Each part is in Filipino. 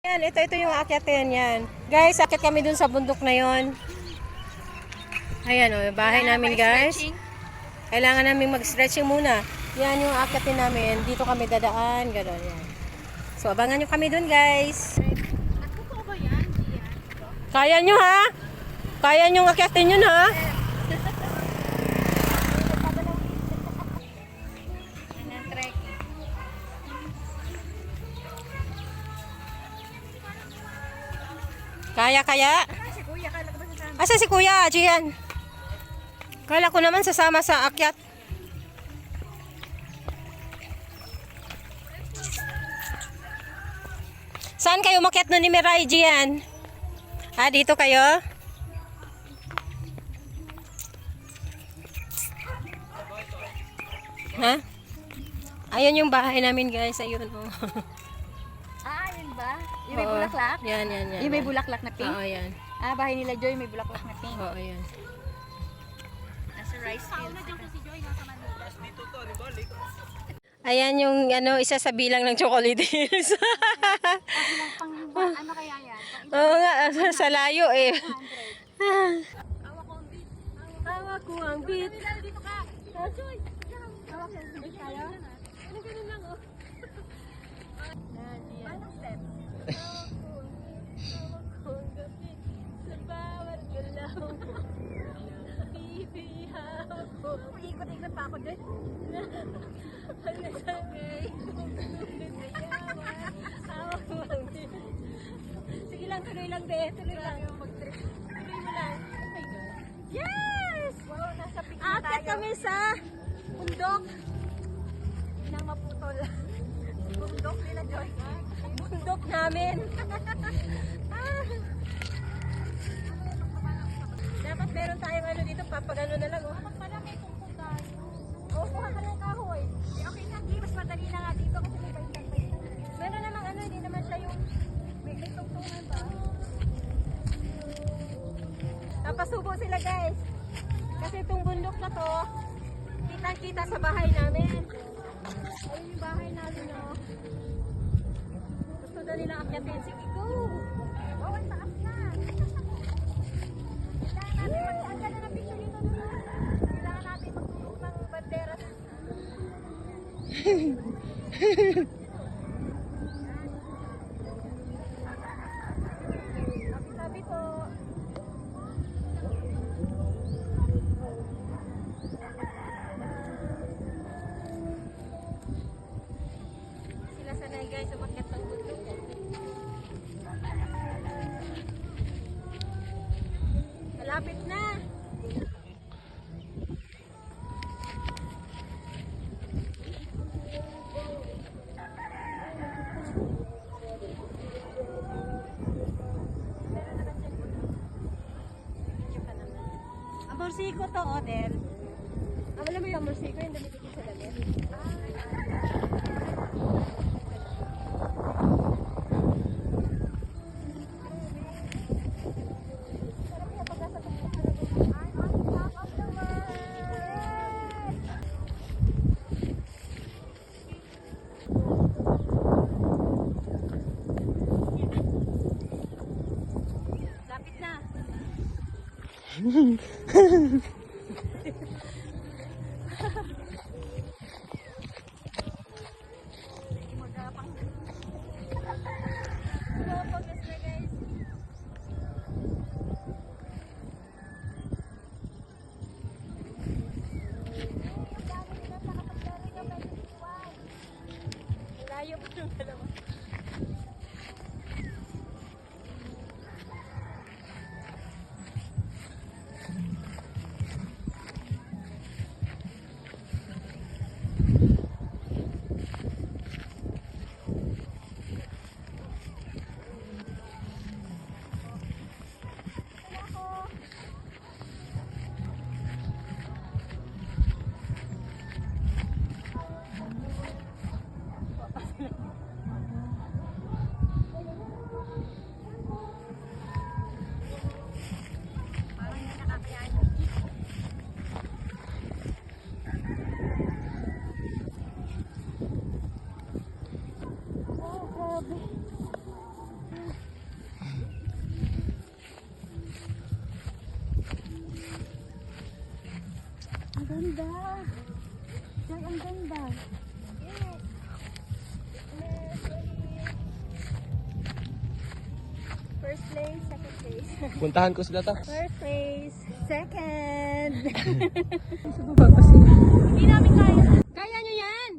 Yan, ito yung aakyatin yan. Guys, akyat kami dun sa bundok na yon. Ayan o, bahay namin guys. Kailangan namin mag-stretching muna. Yan yung aakyatin namin. Dito kami dadaan. Gano'n yan. So, abangan nyo kami dun guys. Kaya nyo ha? Kaya nyo akyatin yun ha? Kaya? Asa si Kuya? Gian. Kala ko naman sasama sa akyat. Saan kayo umakyat nun ni Mirai, Gian? Ah, dito kayo? Ha? Ayun yung bahay namin guys. Ayun oh. Yun ba? Yung may bulaklak? Yan. Yung may bulaklak na pink? Oo, yan. Bahay nila Joy may bulaklak na pink. Oo, yan. Nasa rice field. Ayan yung isa sa bilang ng chocolate hills. Ano kaya yan? Oo nga, sa layo eh. Tawa ko ang beat. Dito ka. Joy. Tawa ko ang beat tayo. Ano ganun lang oh. Paano step? Ikot-ikot pa ako dyan. Sige lang, tuloy lang be. Tuloy lang. Tuloy mo lang. Yes! Wow, nasa peak na tayo. Akit kami sa bundok. Hindi nang maputol. Bundok nila, Joy. Bundok namin. Dapat meron tayong dito, papagano na lang. Dapat pala may tungkol tayo. Kuha ka ng kahoy. Okay na, mas madali na nga dito kasi may baitan-baitan. Meron namang hindi naman siya yung may tungtungan ba? Napasubo sila guys. Kasi itong bundok na to, kitang-kita sa bahay namin. Ayun yung bahay namin Gusto na nila akyatin. Sige, go! Oh, ang taas na! Ang ganda ng picture dito na. Kailangan natin magtulog ng bandera. Sabi po. Sila sanay guys, umakyat ng bundok. Malapit na. Ang morsiko to, Odel. Alam mo yung morsiko, yung dumidikit sa damit. Lapit na. Layo pa ng dalawa. Ganda. Diyan, ang ganda. First place, second place. Puntahan ko sila ta. First place, second. Hindi namin kaya. Kaya nyo yan.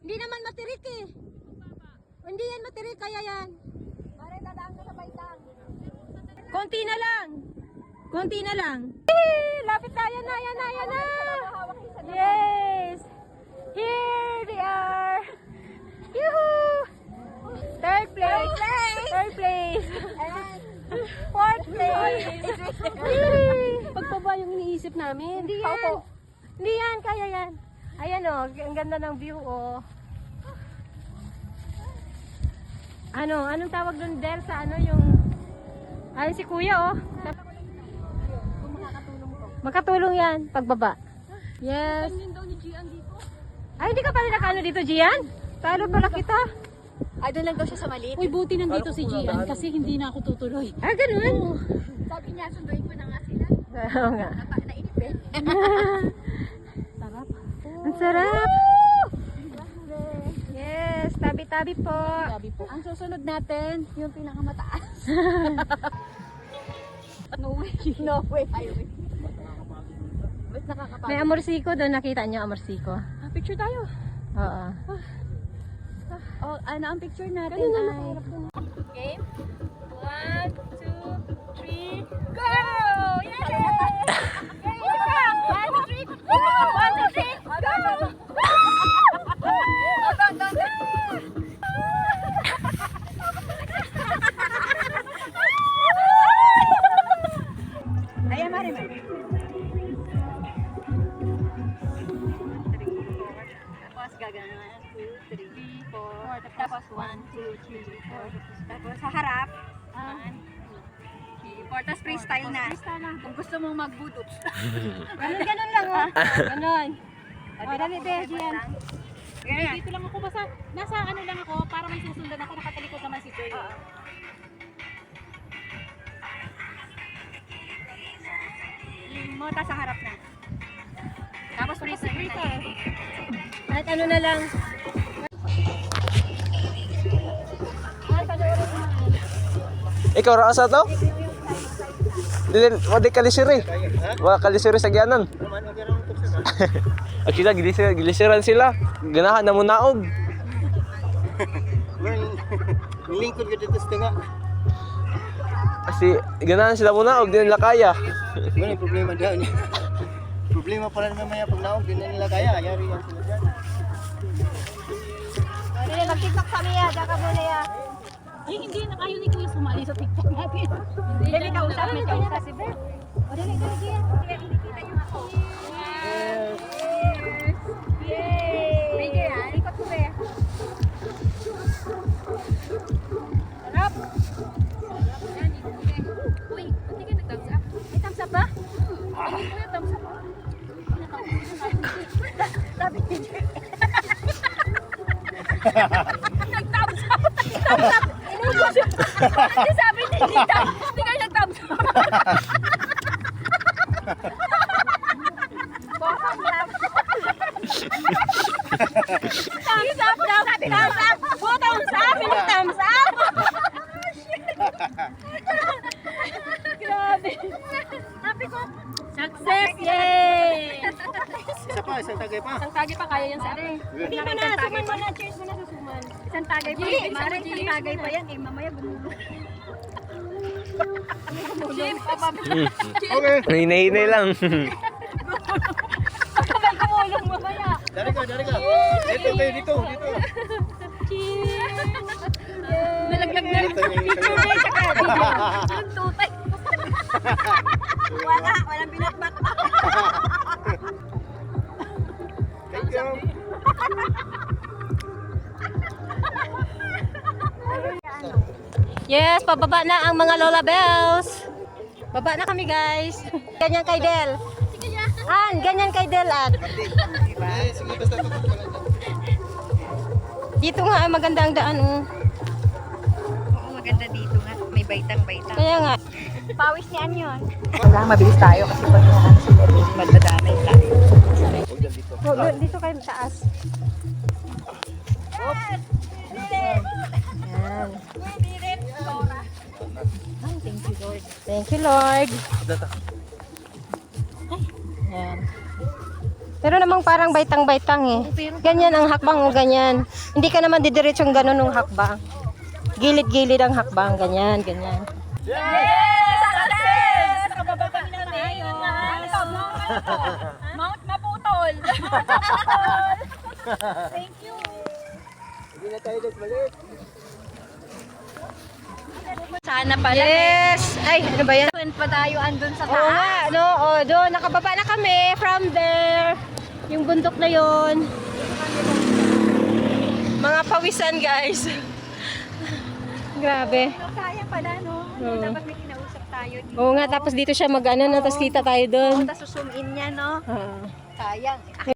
Hindi naman matirik eh. Hindi yan matirik, kaya yan. Pare, dadaan ka sa baitang. Konti na lang. Konti na lang. Lapit tayo na, yan na, yan na. Yes. Here they are. Yoo-hoo. Third place. Third place. And fourth place. Pagpaba yung iniisip namin. Hindi yan. Hindi yan, kaya yan. Ayan o, ang ganda ng view o. Anong tawag doon, Del, sa ano yung... Ayun si Kuya o. Makatulong yan, pagbaba. Yes. Ay, hindi ka pala nakaano dito, Gian? Talo pala kita. Ay, doon lang daw siya sa maliit. Uy, buti nandito si Gian kasi hindi na ako tutuloy. Ah, ganun. Sabi niya, sunduin ko na nga sila. Oo nga. Nainip eh. Sarap. Ang sarap. Yes, tabi-tabi po. Sabi po. Ang susunod natin, yung pinakamataas. No way. No way. Ay, wait. Ba't nakakapagod? May amorsiko doon, nakita niyo amorsiko? Picture tayo. Oo. Oh, ano ang picture natin Ganun na, ay... Game? 1, 2, 3, go! Yay! Yay! Isa pa! 1, 2, 3, go! 1, 2, 3, go! Ayan, Marimar. Tapos gagana. 1, 2, 3, 4. Tapos 1, 2, 3, 4. Tapos sa harap. 1, 2, 3, 4. Tapos freestyle na. Kung gusto mong mag-budots. Ganun lang oh. Ganun. O, dali, Gian. Ganyan. Dito lang ako basta nasa ano lang ako para may susundan ako nakatalikod naman si Joy. Mo, tapos sa harap na. Tapos freestyle. At ano na lang. Ikaw ra asa to? Dili wadi kalisiri. Wa kalisiri sa gianan. At sila gilisiran sila. Ganahan na mo naog. Lingkod ka dito sa tinga. Kasi ganahan sila mo naog, di nila kaya. Ano yung problema daw niya? Problema pala naman maya pag naog, di na nila kaya. Yari yan sila dyan. Dili, mag-tiktok kami ya. Diyan ka muna ya. Ay, hindi na kayo ni Kuya sumali sa TikTok natin. Dili, kausap. May kausap si Bert. O, dili, Gian. Hindi kita yung ako. Yay! Bigay yan. Ikot ko be. Sarap. Yan, ikot ko be. Uy, hindi ka nag-thumbs up? May thumbs up ba? Hindi ko yung thumbs up. Sabi ni Jay. Nag-thumbs up. Thumbs up. Hindi sabi ni Jay. Hindi kayo nag-thumbs up. Thumbs up daw. Thumbs up. Oh, thumbs up. Hindi thumbs up. Grabe. Sabi ko, Success! Yay! Isa pa, isang tagay pa. Isang tagi pa kaya yan sa atin. Hindi mo na, suman mo na. Cheers mo na sa suman. isang tagay pa. Mara, isang tagay pa yan. Eh, mamaya gumulo. Okay. Hinay-hinay lang. May gumulong mamaya. Dari ka, dari ka. Dito kayo, dito. Nalaglag na rin. Dito yung Picture day, tsaka video. Yung tutay. Walang binatbat. Thank you. Yes, pababa na ang mga Lola Bells. Baba na kami, guys. Ganyan kay Del. Ganyan kay Del, An. Sige, basta tutok ka lang. Dito nga, maganda ang daan, oh. Oo, maganda dito. nga, may baitang-baitang. Kaya nga. Pawis ni Anyon. Kailangan mabilis tayo kasi pag ano sa loob, madadamay tayo. Dito kayo taas. Yes! Yan. We did it, Laura. Ay, thank you, Lord. Thank you, Lord. Yan. Pero namang parang baitang-baitang eh. Ganyan ang hakbang o ganyan. Hindi ka naman didiretsong ganun ng hakbang. Gilid-gilid ang hakbang. Ganyan, ganyan. Yes! Success! Nakababa kami na tayo. Mount Maputol. Mount Maputol. Thank you. Hindi na tayo nagbalik. Sana pala. Yes! Ay, ano ba yan? Pa tayo andun sa Oo nga, no? O, doon, nakababa na kami from there. Yung bundok na yon. Mga pawisan, guys. Grabe. Kaya pala, no? Oo. Dapat may kinausap tayo dito. Oo nga, tapos dito siya mag-ano na, tapos kita tayo doon. Tapos zoom in niya, no? Ah. Sayang.